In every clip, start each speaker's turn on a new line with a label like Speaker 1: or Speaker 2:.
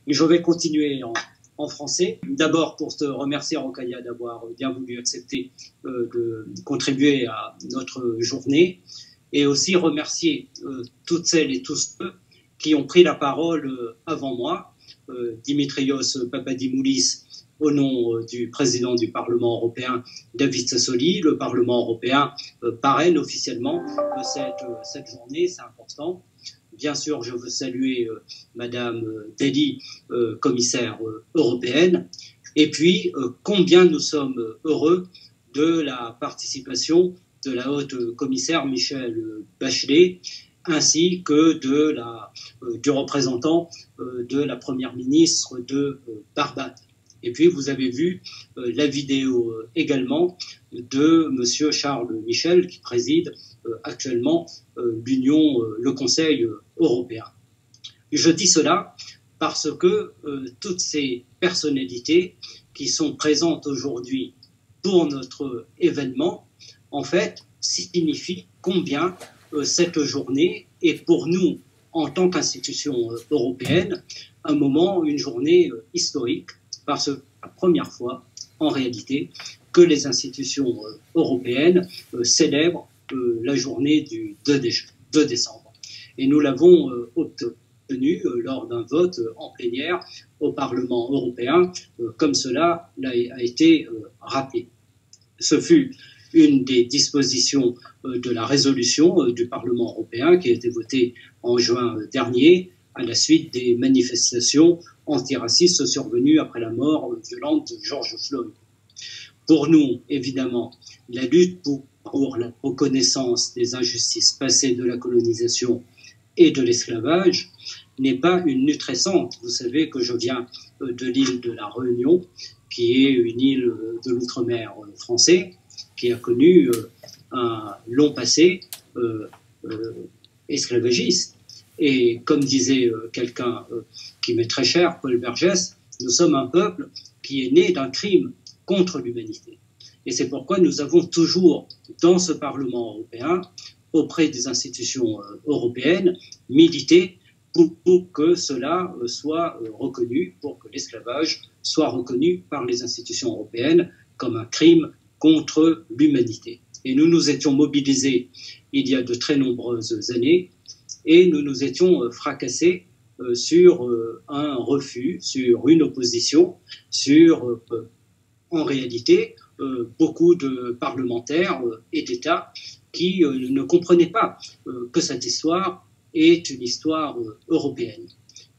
Speaker 1: Je vais continuer en français. D'abord, pour te remercier, Rokhaya, d'avoir bien voulu accepter de contribuer à notre journée, et aussi remercier toutes celles et tous ceux qui ont pris la parole avant moi. Dimitrios Papadimoulis, au nom du président du Parlement européen, David Sassoli. Le Parlement européen parraine officiellement cette journée, c'est important. Bien sûr, je veux saluer Madame Dalli, commissaire européenne. Et puis, combien nous sommes heureux de la participation de la haute commissaire Michelle Bachelet, ainsi que du représentant de la première ministre de Barbade. Et puis, vous avez vu la vidéo également de M. Charles Michel, qui préside actuellement le Conseil européen. Je dis cela parce que toutes ces personnalités qui sont présentes aujourd'hui pour notre événement, en fait, signifient combien cette journée est pour nous, en tant qu'institution européenne, une journée historique, parce que c'est la première fois, en réalité, que les institutions européennes célèbrent la journée du 2 décembre. Et nous l'avons obtenu lors d'un vote en plénière au Parlement européen, comme cela a été rappelé. Ce fut une des dispositions de la résolution du Parlement européen qui a été votée en juin dernier à la suite des manifestations antiracistes survenues après la mort violente de George Floyd. Pour nous, évidemment, la lutte pour la reconnaissance des injustices passées de la colonisation et de l'esclavage n'est pas une lutte récente. Vous savez que je viens de l'île de la Réunion, qui est une île de l'outre-mer français, qui a connu un long passé esclavagiste. Et comme disait quelqu'un qui m'est très cher, Paul Vergès, nous sommes un peuple qui est né d'un crime contre l'humanité. Et c'est pourquoi nous avons toujours, dans ce Parlement européen, auprès des institutions européennes, milité pour que cela soit reconnu, pour que l'esclavage soit reconnu par les institutions européennes comme un crime contre l'humanité. Et nous nous étions mobilisés il y a de très nombreuses années et nous nous étions fracassés sur un refus, sur une opposition, sur, en réalité, beaucoup de parlementaires et d'États qui ne comprenaient pas que cette histoire est une histoire européenne.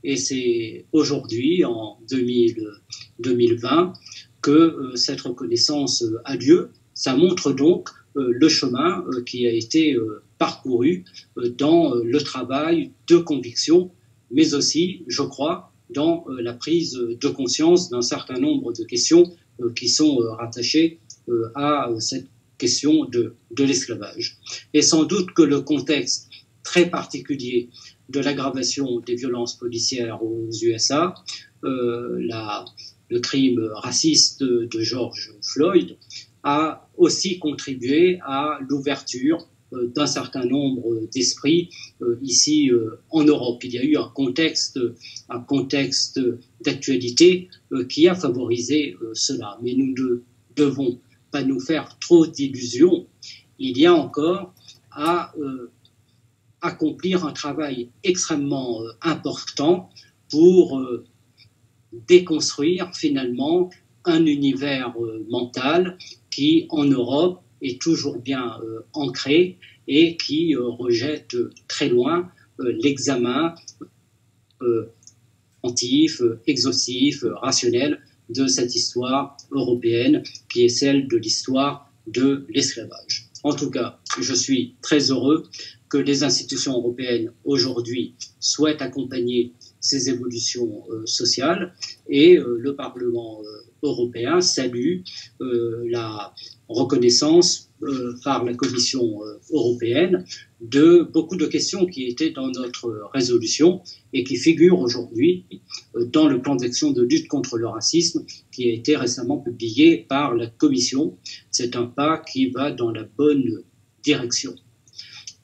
Speaker 1: Et c'est aujourd'hui, en 2020, que cette reconnaissance a lieu. Ça montre donc le chemin qui a été parcouru dans le travail de conviction, mais aussi, je crois, dans la prise de conscience d'un certain nombre de questions qui sont rattachées à cette question de l'esclavage. Et sans doute que le contexte très particulier de l'aggravation des violences policières aux USA, le crime raciste de George Floyd, a aussi contribué à l'ouverture d'un certain nombre d'esprits ici en Europe. Il y a eu un contexte d'actualité qui a favorisé cela. Mais nous ne devons pas nous faire trop d'illusions. Il y a encore à accomplir un travail extrêmement important pour déconstruire finalement un univers mental qui, en Europe, est toujours bien ancré et qui rejette très loin l'examen attentif, exhaustif, rationnel de cette histoire européenne qui est celle de l'histoire de l'esclavage. En tout cas, je suis très heureux que les institutions européennes aujourd'hui souhaitent accompagner ces évolutions sociales et le Parlement européen salue la reconnaissance par la Commission européenne de beaucoup de questions qui étaient dans notre résolution et qui figurent aujourd'hui dans le plan d'action de lutte contre le racisme qui a été récemment publié par la Commission. C'est un pas qui va dans la bonne direction.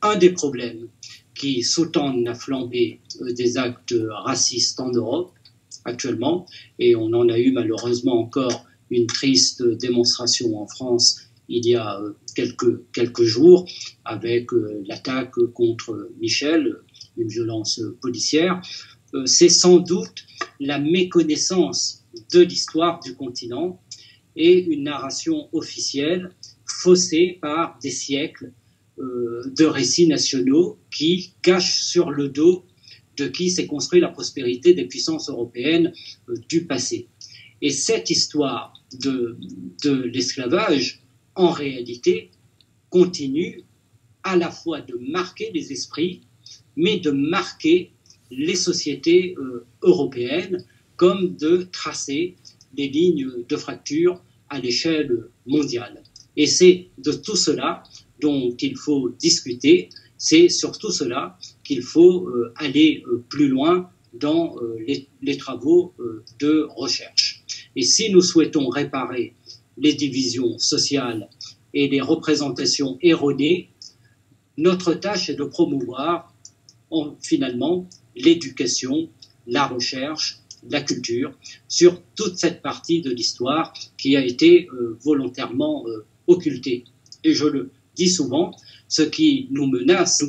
Speaker 1: Un des problèmes qui sous-tendent la flambée des actes racistes en Europe, actuellement, et on en a eu malheureusement encore une triste démonstration en France il y a quelques jours, avec l'attaque contre Michel, une violence policière. C'est sans doute la méconnaissance de l'histoire du continent et une narration officielle faussée par des siècles de récits nationaux qui cachent sur le dos de qui s'est construit la prospérité des puissances européennes du passé. Et cette histoire de l'esclavage, en réalité, continue à la fois de marquer les esprits, mais de marquer les sociétés européennes, comme de tracer des lignes de fracture à l'échelle mondiale. Et c'est de tout cela dont il faut discuter, c'est sur tout cela qu'il faut aller plus loin dans les travaux de recherche. Et si nous souhaitons réparer les divisions sociales et les représentations erronées, notre tâche est de promouvoir finalement l'éducation, la recherche, la culture, sur toute cette partie de l'histoire qui a été volontairement occultée. Et je le dis souvent, ce qui nous menace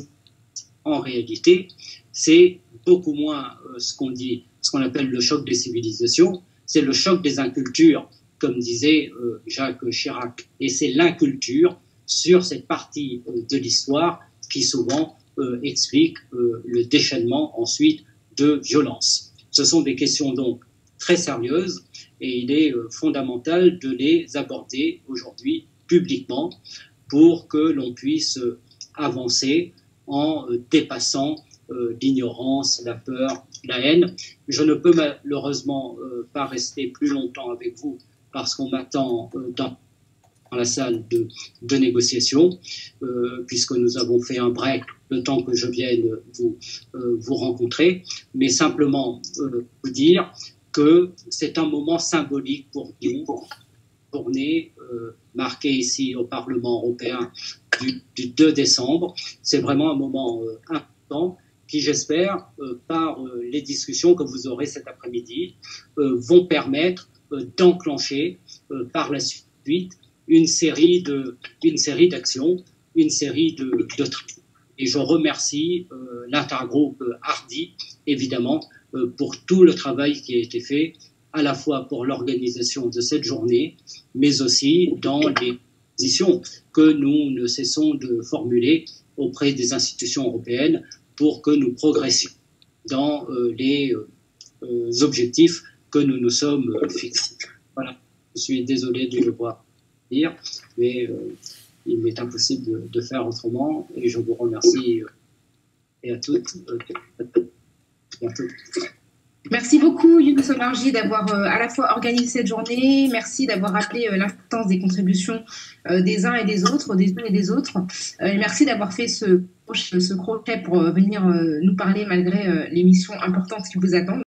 Speaker 1: en réalité, c'est beaucoup moins ce qu'on appelle le choc des civilisations, c'est le choc des incultures, comme disait Jacques Chirac. Et c'est l'inculture sur cette partie de l'histoire qui souvent explique le déchaînement ensuite de violence. Ce sont des questions donc très sérieuses et il est fondamental de les aborder aujourd'hui publiquement pour que l'on puisse avancer en dépassant l'ignorance, la peur, la haine. Je ne peux malheureusement pas rester plus longtemps avec vous parce qu'on m'attend dans la salle de négociation, puisque nous avons fait un break le temps que je vienne vous rencontrer, mais simplement vous dire que c'est un moment symbolique pour nous, journée marquée ici au Parlement européen du 2 décembre. C'est vraiment un moment important qui, j'espère, par les discussions que vous aurez cet après-midi, vont permettre d'enclencher par la suite une série d'actions, une série de travaux. Et je remercie l'intergroupe Hardy, évidemment, pour tout le travail qui a été fait, à la fois pour l'organisation de cette journée, mais aussi dans les positions que nous ne cessons de formuler auprès des institutions européennes pour que nous progressions dans les objectifs que nous nous sommes fixés. Voilà, je suis désolé de devoir dire, mais il m'est impossible de faire autrement et je vous remercie et à toutes.
Speaker 2: Merci beaucoup Younous Omarjee d'avoir à la fois organisé cette journée, merci d'avoir rappelé l'importance des contributions des uns et des autres, des unes et des autres. Merci d'avoir fait ce crochet pour venir nous parler malgré les missions importantes qui vous attendent.